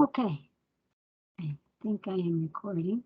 Okay, I think I am recording.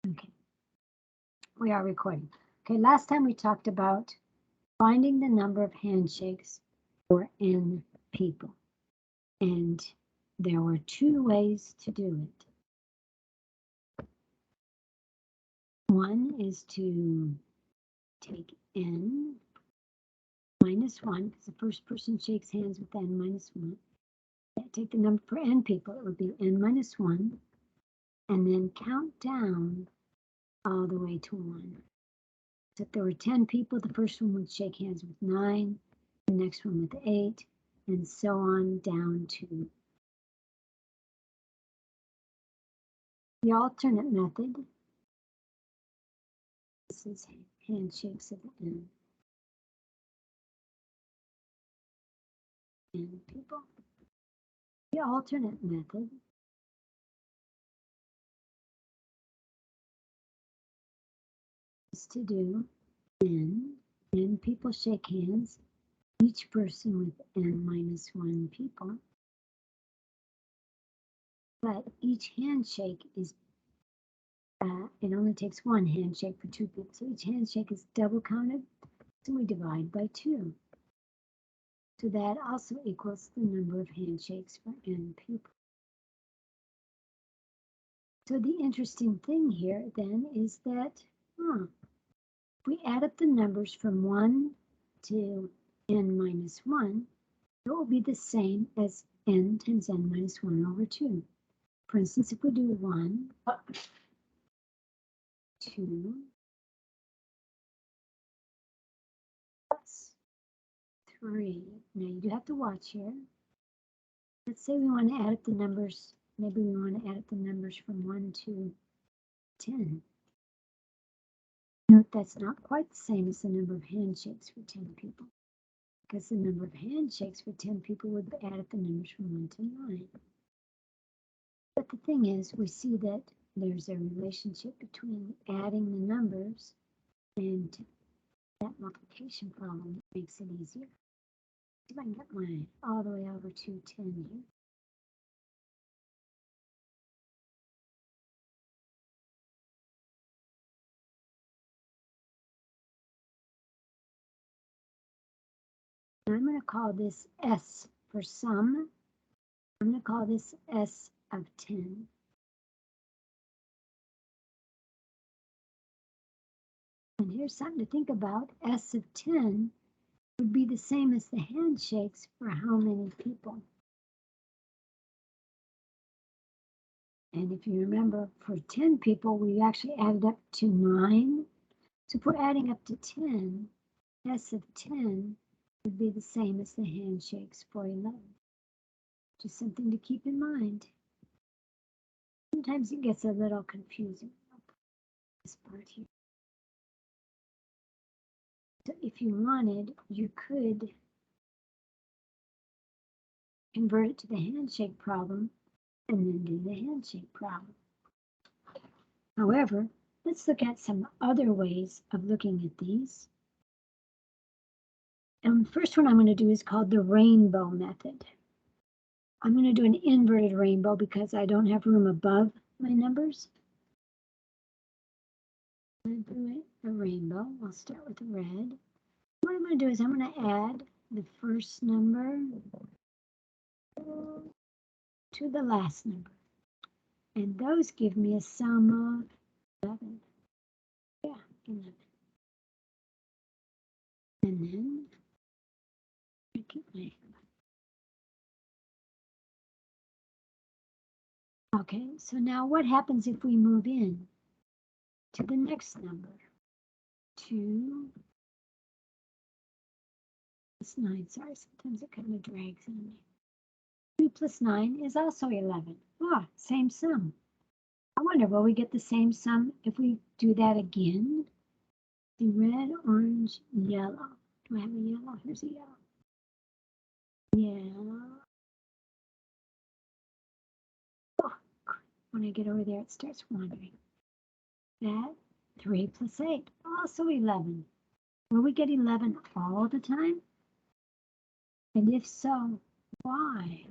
Okay, we are recording. Okay, last time we talked about finding the number of handshakes for n people. And there were two ways to do it. One is to take n minus 1, because the first person shakes hands with n minus 1. Take the number for n people, it would be n minus 1, and then count down all the way to 1. So if there were 10 people, the first one would shake hands with 9, the next one with 8, and so on down to the alternate method. This is handshakes of n people. The alternate method is to do n people shake hands, each person with n minus 1 people. But each handshake is, it only takes one handshake for 2 people. So each handshake is double counted, so we divide by 2. So that also equals the number of handshakes for n people. So the interesting thing here then is that, if we add up the numbers from 1 to n minus 1, it will be the same as n times n minus 1 over 2. For instance, if we do 1, 2, plus 3. Now you do have to watch here. Let's say we want to add up the numbers. Maybe we want to add up the numbers from 1 to 10. Note that's not quite the same as the number of handshakes for 10 people, because the number of handshakes for 10 people would add up the numbers from 1 to 9. But the thing is, we see that there's a relationship between adding the numbers and that multiplication problem that makes it easier. See if I can get mine all the way over to 10 here. And I'm going to call this S for sum. I'm going to call this S of 10. And here's something to think about. S of 10 would be the same as the handshakes for how many people. And if you remember, for 10 people, we actually added up to 9. So if we're adding up to 10, S of 10 would be the same as the handshakes for 11. Just something to keep in mind. Sometimes it gets a little confusing, this part here. So if you wanted, you could convert it to the handshake problem and then do the handshake problem. However, let's look at some other ways of looking at these. And the first one I'm going to do is called the rainbow method. I'm going to do an inverted rainbow because I don't have room above my numbers. I'm going to do a rainbow. I'll start with red. What I'm going to do is I'm going to add the first number to the last number. And those give me a sum of 11. Yeah, 11. And then I get my. Okay, so now what happens if we move in to the next number? 2 plus 9. Sorry, sometimes it kind of drags on me. 2 plus 9 is also 11. Ah, same sum. I wonder, will we get the same sum if we do that again? The red, orange, yellow. Do I have a yellow? Here's a yellow. Yellow. when I get over there, it starts wandering. That 3 plus 8, also 11. Will we get 11 all the time? And if so, why?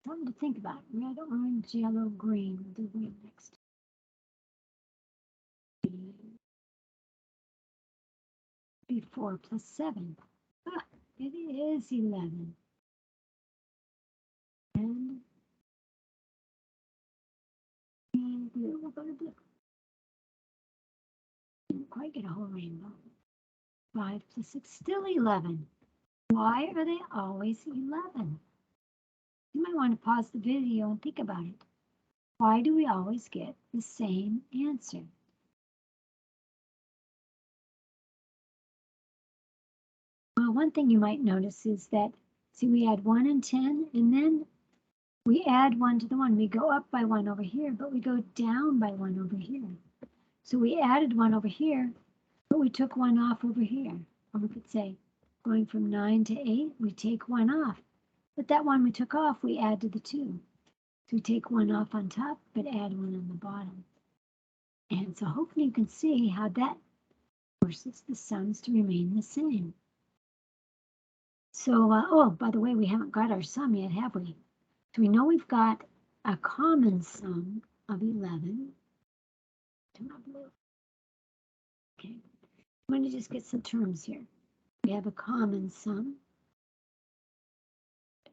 Something to think about. Red, orange, yellow, green. We'll do green next. Be 4 plus 7. Ah, it is 11. And green, blue. We'll go to blue. Didn't quite get a whole rainbow. 5 plus 6, still 11. Why are they always 11? You might want to pause the video and think about it. Why do we always get the same answer? Well, one thing you might notice is that, see, we add 1 and 10, and then we add 1 to the 1. We go up by 1 over here, but we go down by 1 over here. So we added 1 over here, but we took 1 off over here. Or we could say, going from 9 to 8, we take 1 off. But that 1 we took off, we add to the 2. So we take 1 off on top, but add 1 on the bottom. And so hopefully you can see how that forces the sums to remain the same. So, oh, by the way, we haven't got our sum yet, have we? So we know we've got a common sum of 11. Okay, I'm going to just get some terms here. We have a common sum,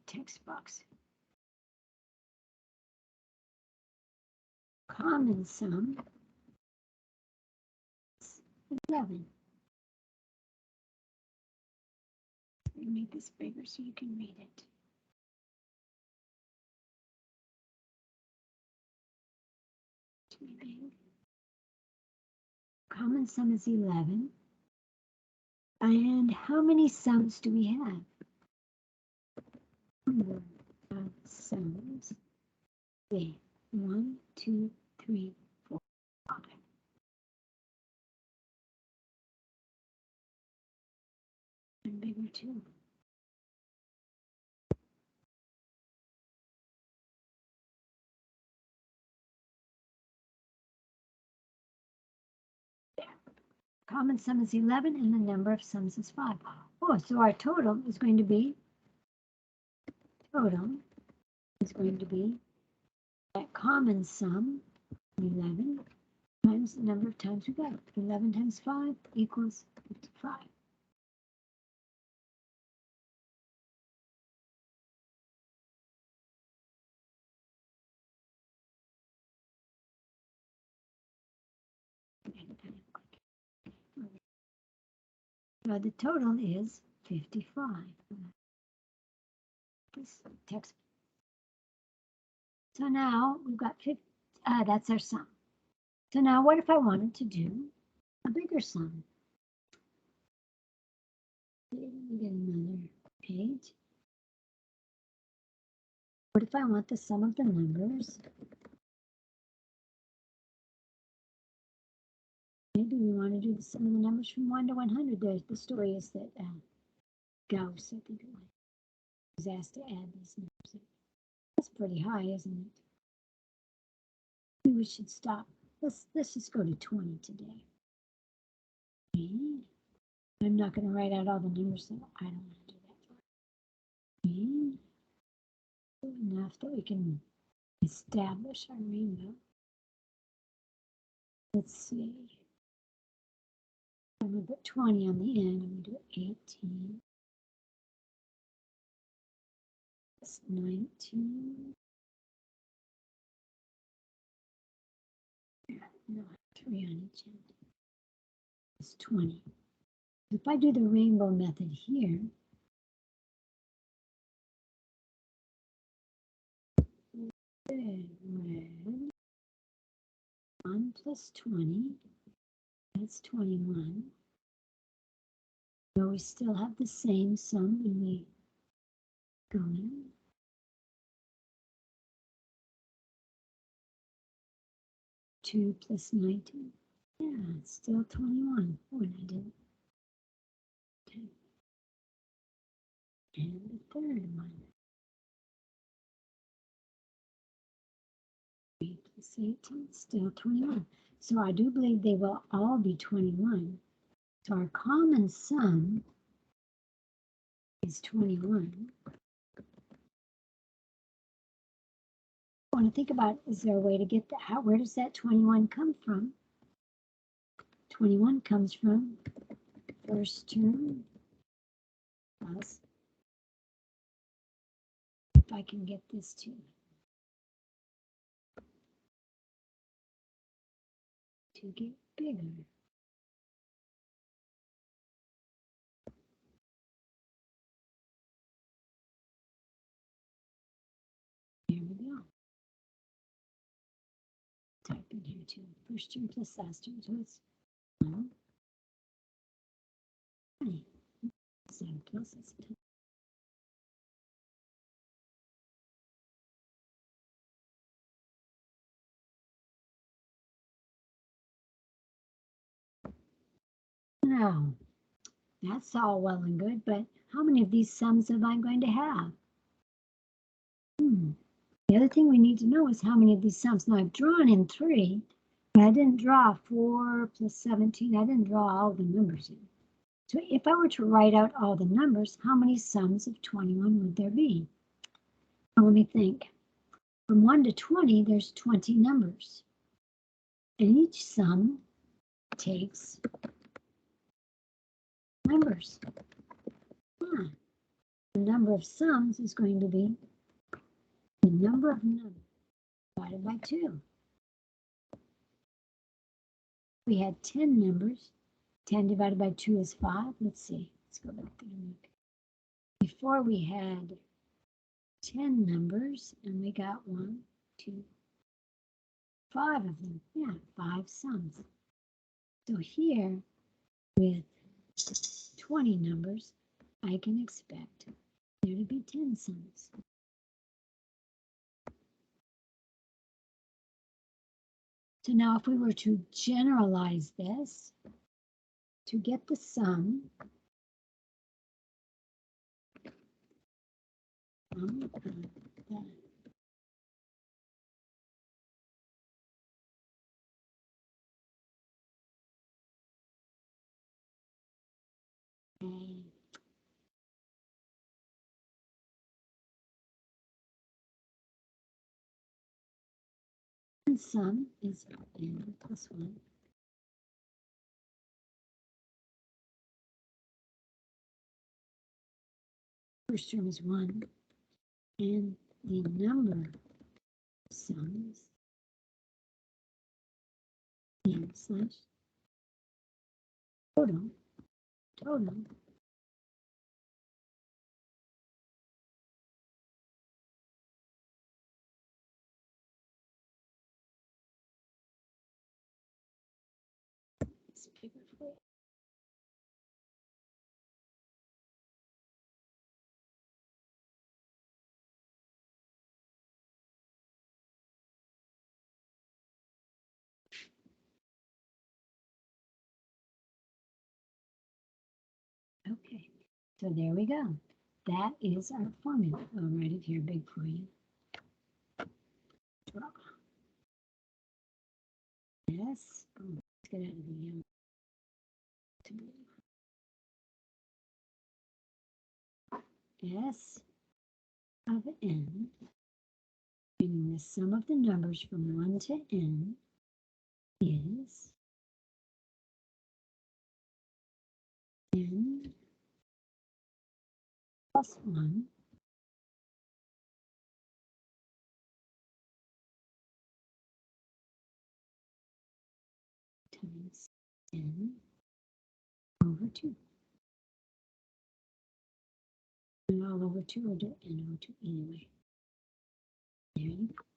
text box. Common sum is 11. Let me make this bigger so you can read it. Too big. Common sum is 11. And how many sums do we have? Number of sums. Okay. 1, 2, 3, 4, 5. And bigger too. Common sum is 11 and the number of sums is 5. Oh, so our total is going to be, that common sum, 11, times the number of times we got it. 11 times 5 equals 55. So the total is 55. This text. So now we've got 50, that's our sum. So now what if I wanted to do a bigger sum? Let me get another page. What if I want the sum of the numbers? Maybe we want to do the sum of the numbers from 1 to 100. The story is that Gauss, I think it was asked to add these numbers. That's pretty high, isn't it? Maybe we should stop. Let's just go to 20 today. Okay. I'm not going to write out all the numbers, so I don't want to do that. Okay. Enough that we can establish our rainbow. Let's see. I'm going to put 20 on the end. I'm going to do 18. That's 19. No, 3 on each end. It's 20. If I do the rainbow method here, red, 1 plus 20, that's 21. So we still have the same sum when we go in. Two plus 19. Yeah, it's still 21. Oh, and I didn't. Okay. And the third one. 3 plus 18, still 21. So I do believe they will all be 21. So our common sum is 21. I want to think about, is there a way to get that? Where does that 21 come from? 21 comes from first term plus, if I can get this to get bigger. There we go. Type in here too. First term plus last term, so it's 1, 20. 7 plus is 10. Now, that's all well and good, but how many of these sums am I going to have? The other thing we need to know is how many of these sums. Now, I've drawn in 3, but I didn't draw 4 plus 17. I didn't draw all the numbers in. So if I were to write out all the numbers, how many sums of 21 would there be? Well, let me think. From 1 to 20, there's 20 numbers. And each sum takes numbers. The number of sums is going to be the number of numbers divided by 2. We had 10 numbers. 10 divided by 2 is 5. Let's see. Let's go back there and look. Before we had 10 numbers, and we got 1, 2, 5 of them. Yeah, 5 sums. So here, with 20 numbers, I can expect there to be 10 sums. So now if we were to generalize this, to get the sum sum is n plus 1. First term is 1, and the number of sums n slash total. It's bigger for you. Okay, so there we go. That is our formula. I'll write it here big for you. Draw. S, let's get out of the yellow to blue. S of n, meaning the sum of the numbers from 1 to n, is n plus 1 times n over 2. And all over 2 or n over 2 anyway. There you go.